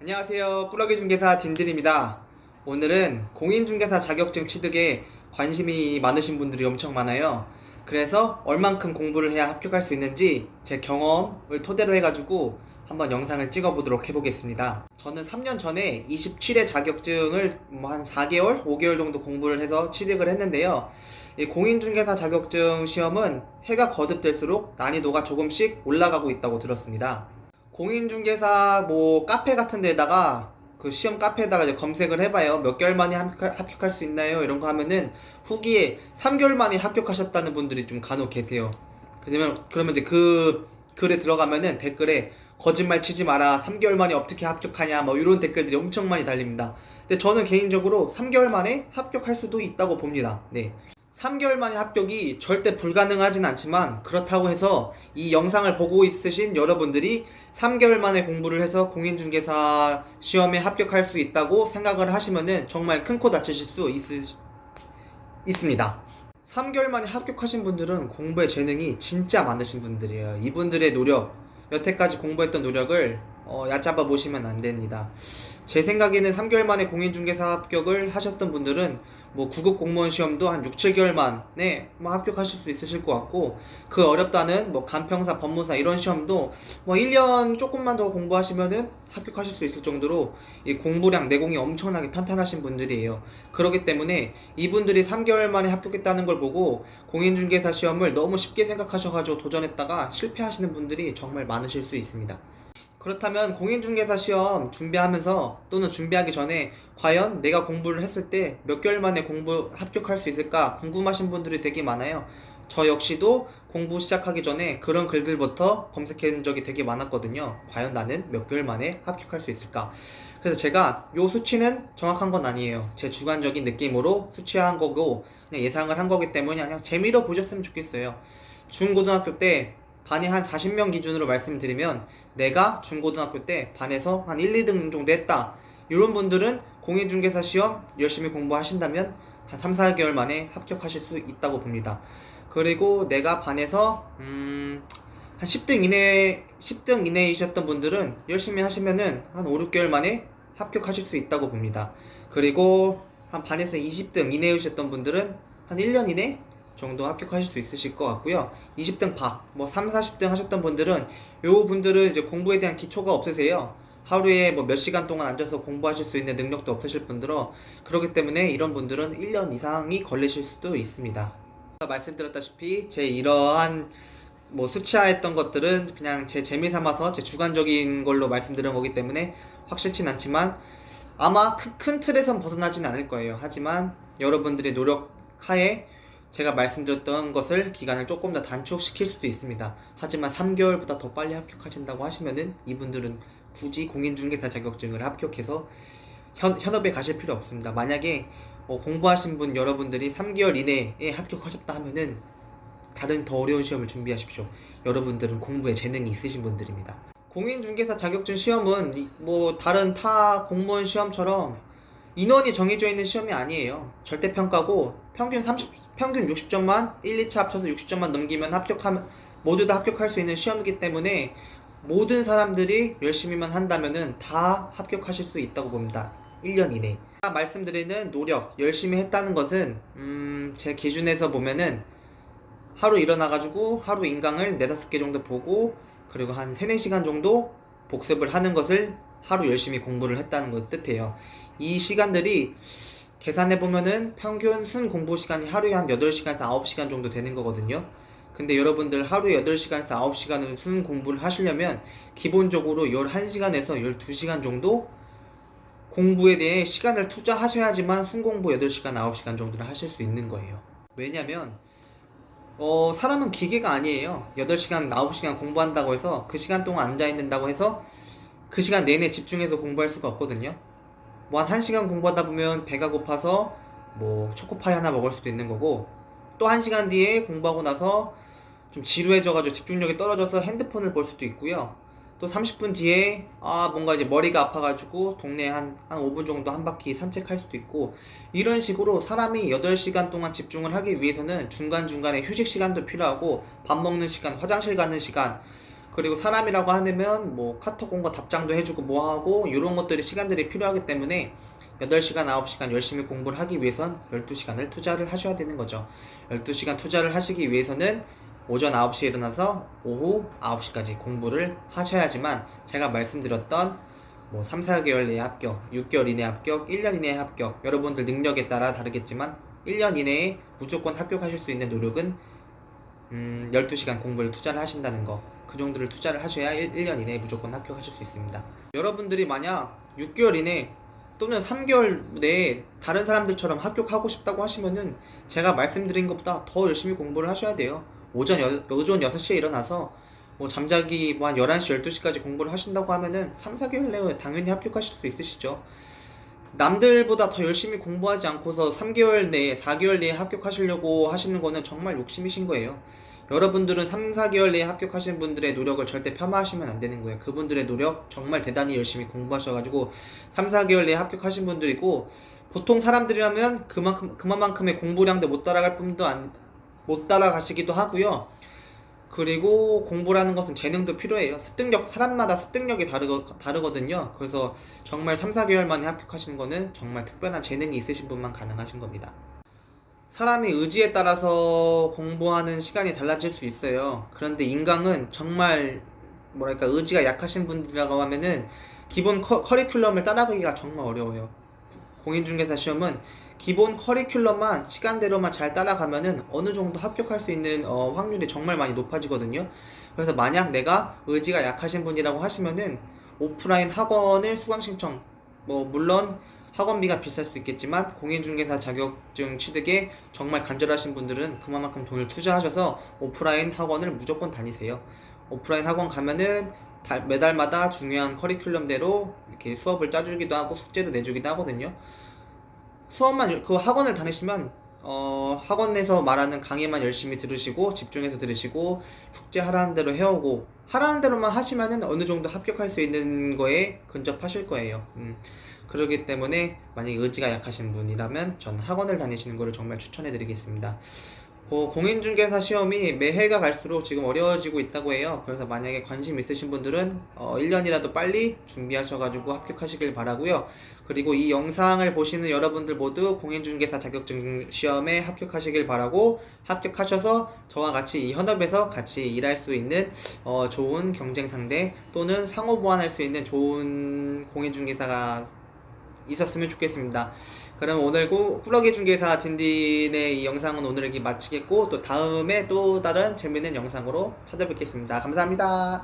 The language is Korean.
안녕하세요. 꾸러기 중개사 딘딘입니다. 오늘은 공인중개사 자격증 취득에 관심이 많으신 분들이 엄청 많아요. 그래서 얼만큼 공부를 해야 합격할 수 있는지 제 경험을 토대로 해가지고 한번 영상을 찍어보도록 해보겠습니다. 저는 3년 전에 27회 자격증을 한 4개월, 5개월 정도 공부를 해서 취득을 했는데요. 이 공인중개사 자격증 시험은 해가 거듭될수록 난이도가 조금씩 올라가고 있다고 들었습니다. 공인중개사 카페 같은 데다가 그 시험 카페에다가 이제 검색을 해봐요. 몇 개월 만에 합격할 수 있나요? 이런 거 하면은 후기에 3개월 만에 합격하셨다는 분들이 좀 간혹 계세요. 그러면 이제 그 글에 들어가면은 댓글에 거짓말 치지 마라. 3개월 만에 어떻게 합격하냐. 뭐 이런 댓글들이 엄청 많이 달립니다. 근데 저는 개인적으로 3개월 만에 합격할 수도 있다고 봅니다. 네. 3개월 만에 합격이 절대 불가능하진 않지만 그렇다고 해서 이 영상을 보고 있으신 여러분들이 3개월 만에 공부를 해서 공인중개사 시험에 합격할 수 있다고 생각을 하시면은 정말 큰 코 다치실 수 있습니다. 3개월 만에 합격하신 분들은 공부에 재능이 진짜 많으신 분들이에요. 이분들의 노력, 여태까지 공부했던 노력을 얕잡아 보시면 안 됩니다. 제 생각에는 3개월 만에 공인중개사 합격을 하셨던 분들은 9급 공무원 시험도 한 6, 7개월 만에 합격하실 수 있으실 것 같고, 그 어렵다는 간평사, 법무사 이런 시험도 1년 조금만 더 공부하시면은 합격하실 수 있을 정도로 이 공부량, 내공이 엄청나게 탄탄하신 분들이에요. 그렇기 때문에 이분들이 3개월 만에 합격했다는 걸 보고 공인중개사 시험을 너무 쉽게 생각하셔가지고 도전했다가 실패하시는 분들이 정말 많으실 수 있습니다. 그렇다면 공인중개사 시험 준비하면서 또는 준비하기 전에 과연 내가 공부를 했을 때 몇 개월 만에 합격할 수 있을까 궁금하신 분들이 되게 많아요. 저 역시도 공부 시작하기 전에 그런 글들부터 검색한 적이 되게 많았거든요. 과연 나는 몇 개월 만에 합격할 수 있을까? 그래서 제가 요 수치는 정확한 건 아니에요. 제 주관적인 느낌으로 수치한 거고 그냥 예상을 한 거기 때문에 그냥 재미로 보셨으면 좋겠어요. 중고등학교 때 반에 한 40명 기준으로 말씀드리면 내가 중고등학교 때 반에서 한 1, 2등 정도 했다. 이런 분들은 공인중개사 시험 열심히 공부하신다면 한 3, 4개월 만에 합격하실 수 있다고 봅니다. 그리고 내가 반에서 한 10등 이내이셨던 분들은 열심히 하시면은 한 5, 6개월 만에 합격하실 수 있다고 봅니다. 그리고 한 반에서 20등 이내이셨던 분들은 한 1년 이내 정도 합격하실 수 있으실 것 같고요. 20등 3, 40등 하셨던 분들은 요 분들은 이제 공부에 대한 기초가 없으세요. 하루에 몇 시간 동안 앉아서 공부하실 수 있는 능력도 없으실 분들어 그렇기 때문에 이런 분들은 1년 이상이 걸리실 수도 있습니다. 말씀드렸다시피 제 이러한 수치화했던 것들은 그냥 제 재미 삼아서 제 주관적인 걸로 말씀드린 거기 때문에 확실치는 않지만 아마 큰 틀에선 벗어나진 않을 거예요. 하지만 여러분들의 노력 하에 제가 말씀드렸던 것을 기간을 조금 더 단축시킬 수도 있습니다. 하지만 3개월보다 더 빨리 합격하신다고 하시면은 이분들은 굳이 공인중개사 자격증을 합격해서 현업에 가실 필요 없습니다. 만약에 공부하신 분 여러분들이 3개월 이내에 합격하셨다 하면은 다른 더 어려운 시험을 준비하십시오. 여러분들은 공부에 재능이 있으신 분들입니다. 공인중개사 자격증 시험은 다른 타 공무원 시험처럼 인원이 정해져 있는 시험이 아니에요. 절대평가고 평균 60점만 1, 2차 합쳐서 60점만 넘기면 모두 다 합격할 수 있는 시험이기 때문에 모든 사람들이 열심히만 한다면은 다 합격하실 수 있다고 봅니다. 1년 이내. 말씀드리는 노력, 열심히 했다는 것은 제 기준에서 보면은 하루 일어나가지고 하루 인강을 4, 5개 정도 보고 그리고 한 3, 4시간 정도 복습을 하는 것을 하루 열심히 공부를 했다는 걸 뜻해요. 이 시간들이 계산해보면은 평균 순 공부 시간이 하루에 한 8시간에서 9시간 정도 되는 거거든요. 근데 여러분들 하루에 8시간에서 9시간을 순 공부를 하시려면 기본적으로 11시간에서 12시간 정도 공부에 대해 시간을 투자하셔야지만 순 공부 8시간, 9시간 정도를 하실 수 있는 거예요. 왜냐면 사람은 기계가 아니에요. 8시간, 9시간 공부한다고 해서 그 시간 동안 앉아있는다고 해서 그 시간 내내 집중해서 공부할 수가 없거든요. 한 1시간 공부하다 보면 배가 고파서 초코파이 하나 먹을 수도 있는 거고, 또 1시간 뒤에 공부하고 나서 좀 지루해져가지고 집중력이 떨어져서 핸드폰을 볼 수도 있고요. 또 30분 뒤에 뭔가 이제 머리가 아파가지고 동네 한 5분 정도 한 바퀴 산책할 수도 있고, 이런 식으로 사람이 8시간 동안 집중을 하기 위해서는 중간중간에 휴식 시간도 필요하고 밥 먹는 시간, 화장실 가는 시간, 그리고 사람이라고 하면 뭐 카톡 온 거 답장도 해주고 뭐 하고 이런 것들이 시간들이 필요하기 때문에 8시간, 9시간 열심히 공부를 하기 위해선 12시간을 투자를 하셔야 되는 거죠. 12시간 투자를 하시기 위해서는 오전 9시에 일어나서 오후 9시까지 공부를 하셔야지만 제가 말씀드렸던 뭐 3, 4개월 내에 합격, 6개월 이내 합격, 1년 이내에 합격, 여러분들 능력에 따라 다르겠지만 1년 이내에 무조건 합격하실 수 있는 노력은 12시간 공부를 투자를 하신다는 거, 그 정도를 투자를 하셔야 1년 이내에 무조건 합격하실 수 있습니다. 여러분들이 만약 6개월 이내 또는 3개월 내에 다른 사람들처럼 합격하고 싶다고 하시면은 제가 말씀드린 것보다 더 열심히 공부를 하셔야 돼요. 오전 6시에 일어나서 뭐 잠자기 뭐 한 11시, 12시까지 공부를 하신다고 하면은 3, 4개월 내에 당연히 합격하실 수 있으시죠. 남들보다 더 열심히 공부하지 않고서 3개월 내에, 4개월 내에 합격하시려고 하시는 거는 정말 욕심이신 거예요. 여러분들은 3, 4개월 내에 합격하신 분들의 노력을 절대 폄하하시면 안 되는 거예요. 그분들의 노력 정말 대단히 열심히 공부하셔가지고 3, 4개월 내에 합격하신 분들이고, 보통 사람들이라면 그만큼의 공부량도 못 따라갈 뿐도 못 따라가시기도 하고요. 그리고 공부라는 것은 재능도 필요해요. 사람마다 습득력이 다르거든요. 그래서 정말 3, 4개월 만에 합격하시는 거는 정말 특별한 재능이 있으신 분만 가능하신 겁니다. 사람의 의지에 따라서 공부하는 시간이 달라질 수 있어요. 그런데 인강은 정말 뭐랄까 의지가 약하신 분들이라고 하면은 기본 커리큘럼을 따라가기가 정말 어려워요. 공인중개사 시험은 기본 커리큘럼만 시간대로만 잘 따라가면은 어느 정도 합격할 수 있는 확률이 정말 많이 높아지거든요. 그래서 만약 내가 의지가 약하신 분이라고 하시면은 오프라인 학원을 수강 신청, 뭐 물론 학원비가 비쌀 수 있겠지만 공인중개사 자격증 취득에 정말 간절하신 분들은 그만큼 돈을 투자하셔서 오프라인 학원을 무조건 다니세요. 오프라인 학원 가면은 매달마다 중요한 커리큘럼대로 이렇게 수업을 짜주기도 하고 숙제도 내주기도 하거든요. 그 학원을 다니시면 학원에서 말하는 강의만 열심히 들으시고 집중해서 들으시고 숙제 하라는 대로 해오고 하라는 대로만 하시면은 어느 정도 합격할 수 있는 거에 근접하실 거예요. 그렇기 때문에 만약에 의지가 약하신 분이라면 전 학원을 다니시는 거를 정말 추천해 드리겠습니다. 공인중개사 시험이 매해가 갈수록 지금 어려워지고 있다고 해요. 그래서 만약에 관심 있으신 분들은 1년이라도 빨리 준비하셔가지고 합격하시길 바라고요. 그리고 이 영상을 보시는 여러분들 모두 공인중개사 자격증 시험에 합격하시길 바라고, 합격하셔서 저와 같이 이 현업에서 같이 일할 수 있는 좋은 경쟁 상대 또는 상호 보완할 수 있는 좋은 공인중개사가 있었으면 좋겠습니다. 그럼 오늘 꾸러기 중개사 딘딘의 이 영상은 오늘 여기 마치겠고, 또 다음에 또 다른 재밌는 영상으로 찾아뵙겠습니다. 감사합니다.